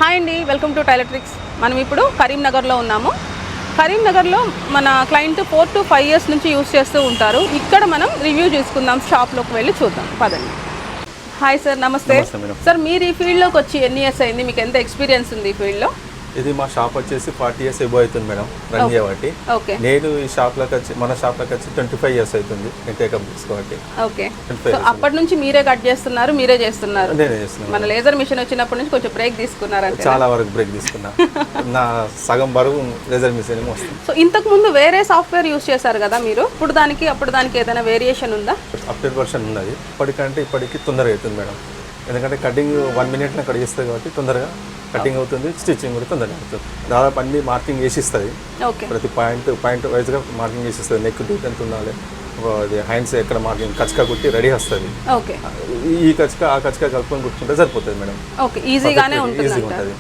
Hi అండి, welcome to tailor tricks. మనం ఇప్పుడు కరీంనగర్లో ఉన్నాము. కరీంనగర్లో మన క్లయింట్ 4 to 5 years నుంచి యూస్ చేస్తూ ఉంటారు. ఇక్కడ మనం రివ్యూ చేసుకుందాం, షాప్లోకి వెళ్ళి చూద్దాం పదండి. హాయ్ సార్, నమస్తే. సార్, మీరు ఈ ఫీల్డ్లోకి వచ్చి ఎన్ని ఇయర్స్ అయింది? మీకు ఎంత ఎక్స్పీరియన్స్ ఉంది ఈ ఫీల్డ్లో? ఇది మా షాప్ వచ్చేసి 40 years ఎబో అవుతుంది మేడం, రన్ చేయబట్టి. ఓకే. నేను ఈ షాప్లోకి వచ్చి మన షాప్లోకి వచ్చి 25 years అవుతుంది టేకప్ తీసుకోబట్టి. ఓకే. సో అప్పటి నుంచి మీరే కట్ చేస్తున్నారు, మీరే చేస్తున్నారు? నేనే చేస్తున్నాను. మన లేజర్ మిషన్ వచ్చినప్పటి నుంచి కొంచెం బ్రేక్ తీసుకున్నారంటే? చాలా వరకు బ్రేక్ తీసుకున్నా. నా సగం బరువు లేజర్ మిషన్ వస్తుంది. సో ఇంతకు ముందు వేరే సాఫ్ట్వేర్ యూస్ చేశారు కదా మీరు, ఇప్పుడు దానికి అప్పుడు దానికి ఏదైనా వేరియేషన్ ఉందా? అప్డేట్ వర్షన్ ఉన్నది. ఇప్పటికంటే ఇప్పటికి తొందరగా అవుతుంది మేడం, ఎందుకంటే కటింగ్ 1 minute కట్ చేస్తుంది కాబట్టి తొందరగా కటింగ్ అవుతుంది, స్టిచ్చింగ్ కూడా తొందరగా అవుతుంది. దాదాపు అన్ని మార్కింగ్ చేసి ఇస్తుంది. ఓకే. ప్రతి పాయింట్ వైజ్గా మార్కింగ్ చేసి ఇస్తుంది. నెక్ డీప్ ఎంత ఉండాలి, అది హ్యాండ్స్ ఎక్కడ మార్కింగ్, కచకా కుట్టి రెడీ వస్తుంది. ఓకే. ఈ కచకా ఆ కచకా కలుపుకొని కుట్టుకుంటే సరిపోతుంది మేడం. ఓకే, ఈజీగానే ఉంటుంది.